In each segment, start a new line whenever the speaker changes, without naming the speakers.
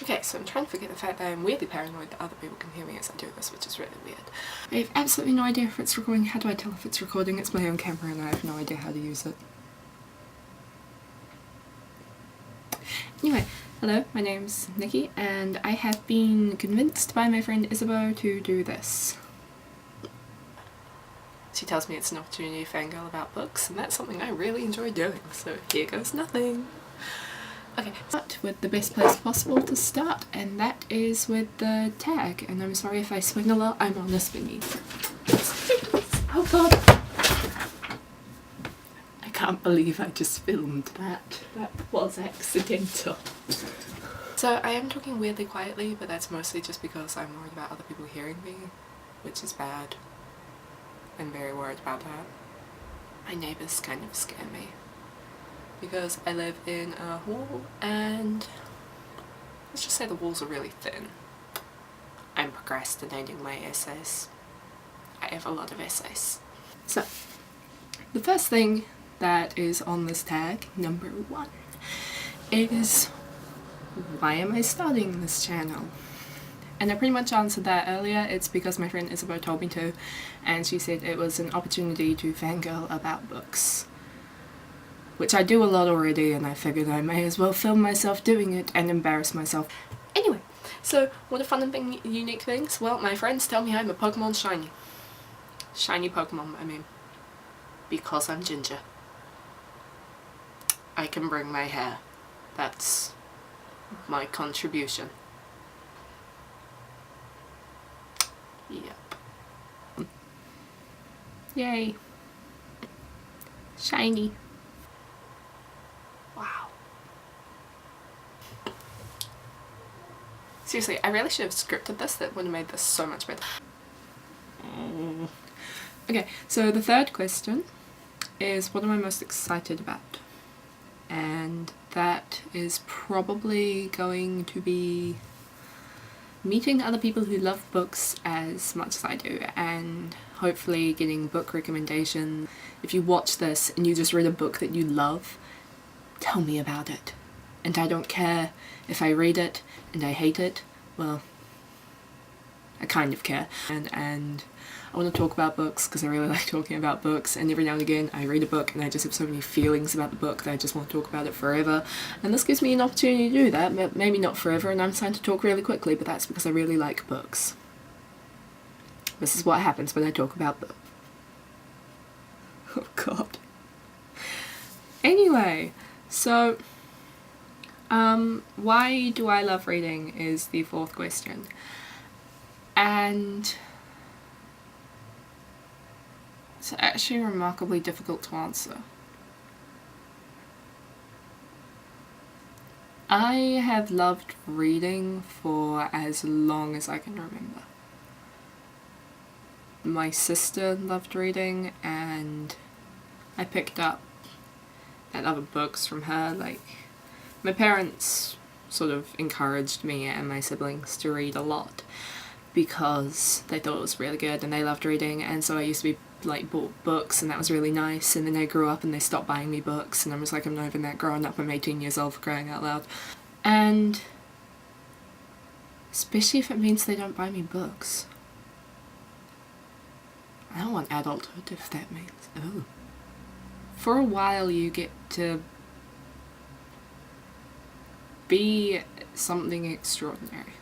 Okay, so I'm trying to forget the fact that I'm weirdly paranoid that other people can hear me as I do this, which is really weird. I have absolutely no idea if it's recording. How do I tell if it's recording? It's my own camera and I have no idea how to use it. Anyway, hello, my name's Nikki and I have been convinced by my friend Isabeau to do this. She tells me it's an opportunity to fangirl about books, and that's something I really enjoy doing, so here goes nothing. Okay, start with the best place possible to start, and that is with the tag. And I'm sorry if I swing a lot, I'm on a spinny. Oh god! I can't believe I just filmed that. That was accidental. So I am talking weirdly quietly, but that's mostly just because I'm worried about other people hearing me, which is bad. I'm very worried about that. My neighbours kind of scare me, because I live in a hall and let's just say the walls are really thin. I'm procrastinating my essays. I have a lot of essays. So, the first thing that is on this tag, number 1, is why am I starting this channel? And I pretty much answered that earlier. It's because my friend Isabeau told me to, and she said it was an opportunity to fangirl about books. Which I do a lot already, and I figured I may as well film myself doing it and embarrass myself. Anyway, so what are fun and unique things? Well, my friends tell me I'm a Pokemon shiny. Shiny Pokemon, I mean. Because I'm ginger. I can bring my hair. That's my contribution. Yep. Yay. Shiny. Wow. Seriously, I really should have scripted this. That would have made this so much better. Okay, so the third question is what am I most excited about? And that is probably going to be meeting other people who love books as much as I do, and hopefully getting book recommendations. If you watch this and you just read a book that you love, tell me about it. And I don't care if I read it and I hate it. Well, I kind of care. And I want to talk about books because I really like talking about books, and every now and again I read a book and I just have so many feelings about the book that I just want to talk about it forever. And this gives me an opportunity to do that. Maybe not forever, and I'm trying to talk really quickly, but that's because I really like books. This is what happens when I talk about books. Oh god. Anyway, so why do I love reading is the fourth question. And it's actually remarkably difficult to answer. I have loved reading for as long as I can remember. My sister loved reading, and I picked up other books from her. Like, my parents sort of encouraged me and my siblings to read a lot because they thought it was really good and they loved reading, and so I used to be like bought books, and that was really nice. And then I grew up and they stopped buying me books, and I was like, I'm not even that grown up, I'm 18 years old, for crying out loud. And especially if it means they don't buy me books. I don't want adulthood, if that means. Oh. For a while you get to be something extraordinary.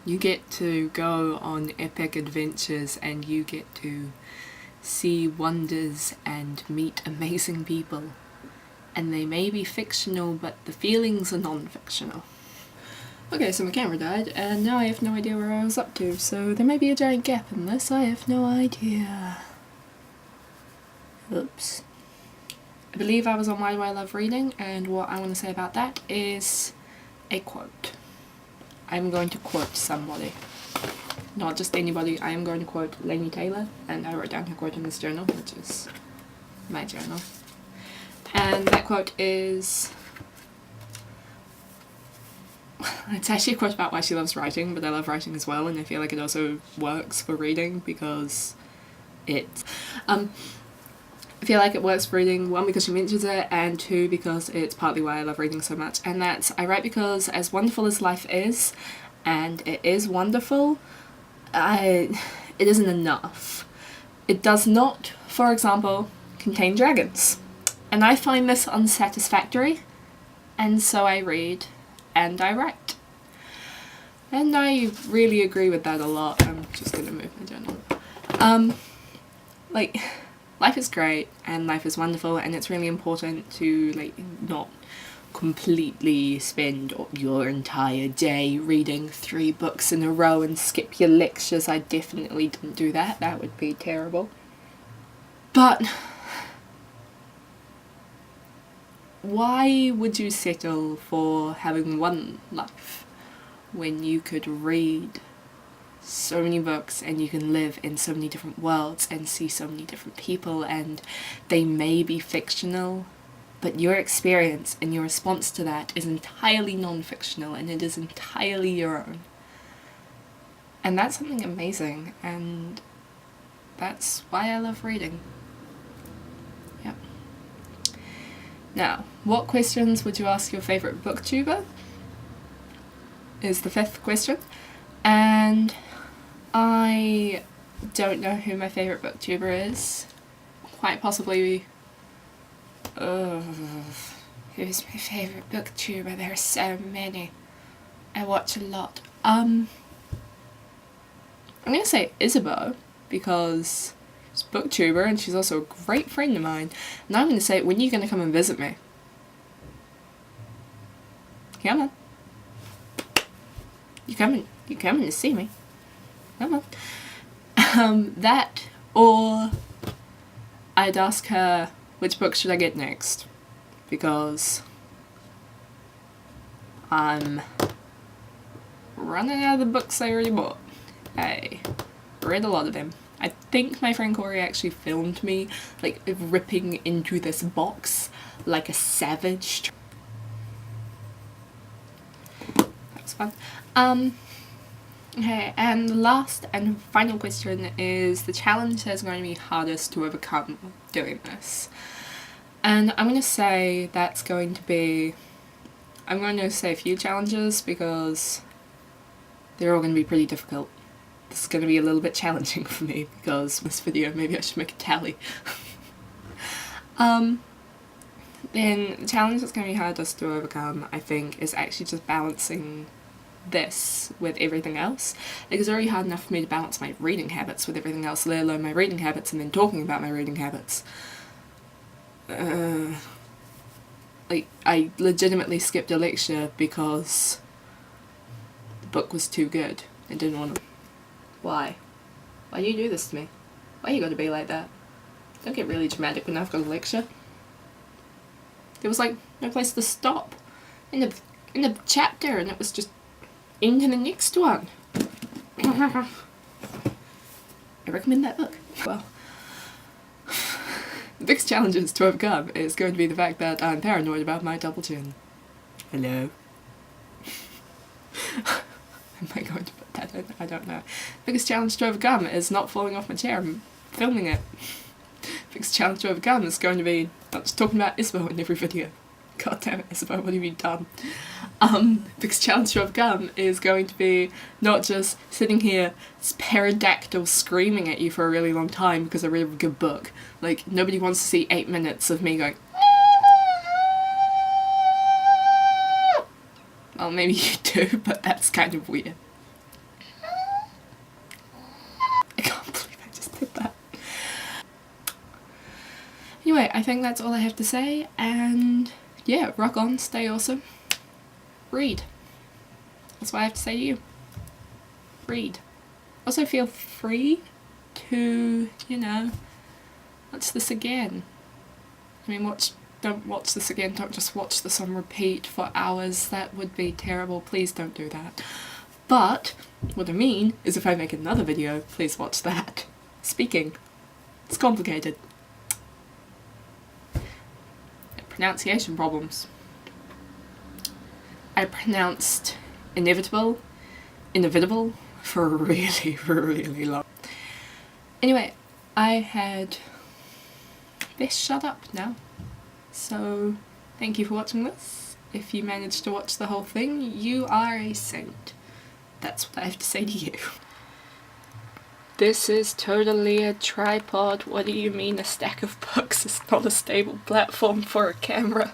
You get to go on epic adventures, and you get to see wonders and meet amazing people. And they may be fictional, but the feelings are non-fictional. Okay, so my camera died, and now I have no idea where I was up to, so there may be a giant gap in this, I have no idea. Oops. I believe I was on Why Do I Love Reading, and what I want to say about that is a quote. I'm going to quote somebody. Not just anybody, I am going to quote Laini Taylor, and I wrote down her quote in this journal, which is my journal. And that quote is... it's actually a quote about why she loves writing, but I love writing as well, and I feel like it also works for reading because it's... I feel like it works for reading, one because she mentions it, and two because it's partly why I love reading so much, and that's I write because as wonderful as life is, and it is wonderful, it isn't enough. It does not, for example, contain dragons, and I find this unsatisfactory, and so I read and I write. And I really agree with that a lot. I'm just gonna move my journal. Like, life is great and life is wonderful, and it's really important to like not completely spend your entire day reading 3 books in a row and skip your lectures. I definitely didn't do that. That would be terrible. But why would you settle for having one life when you could read so many books and you can live in so many different worlds and see so many different people, and they may be fictional, but your experience and your response to that is entirely non-fictional and it is entirely your own. And that's something amazing, and that's why I love reading. Yep. Now, what questions would you ask your favourite booktuber? Is the 5th question. And I don't know who my favourite booktuber is. Quite possibly... who's my favourite booktuber? There are so many. I watch a lot. I'm gonna say Isabeau, because she's a booktuber and she's also a great friend of mine. And I'm gonna say, when are you gonna come and visit me? Come on. You coming to see me? Come on. That, or I'd ask her, which book should I get next? Because I'm running out of the books I already bought. I read a lot of them. I think my friend Corey actually filmed me like ripping into this box like a savage. That was fun. Okay, and the last and final question is the challenge that's going to be hardest to overcome doing this. And I'm going to say that's going to be... I'm going to say a few challenges because they're all going to be pretty difficult. This is going to be a little bit challenging for me because this video, maybe I should make a tally. Then the challenge that's going to be hardest to overcome, I think, is actually just balancing this with everything else. Like, it's already hard enough for me to balance my reading habits with everything else, let alone my reading habits and then talking about my reading habits. Like, I legitimately skipped a lecture because the book was too good. I didn't want to. Why? Why do you do this to me? Why you gotta be like that? Don't get really dramatic when I've got a lecture. There was like no place to stop in the chapter, and it was just into the next one. I recommend that book. Well, the biggest challenges to overcome is going to be the fact that I'm paranoid about my double chin. Hello. Am I going to put that in? I don't know. Biggest challenge to overcome is not falling off my chair and filming it. Biggest challenge to overcome is going to be not just talking about Isabeau in every video. God damn it, Isabeau, what have you done? Biggest challenge to overcome is going to be not just sitting here pterodactyl screaming at you for a really long time because I read a good book. Like, nobody wants to see 8 minutes of me going... Well, maybe you do, but that's kind of weird. I can't believe I just did that. Anyway, I think that's all I have to say, and yeah, rock on, stay awesome, read. That's what I have to say to you. Read. Also feel free to, you know, watch this again. I mean, don't watch this again, don't just watch this on repeat for hours, that would be terrible, please don't do that. But, what I mean is if I make another video, please watch that. Speaking. It's complicated. Pronunciation problems. I pronounced inevitable for really, really long. Anyway, I had best shut up now. So thank you for watching this. If you managed to watch the whole thing, you are a saint. That's what I have to say to you. This is totally a tripod. What do you mean a stack of books is not a stable platform for a camera?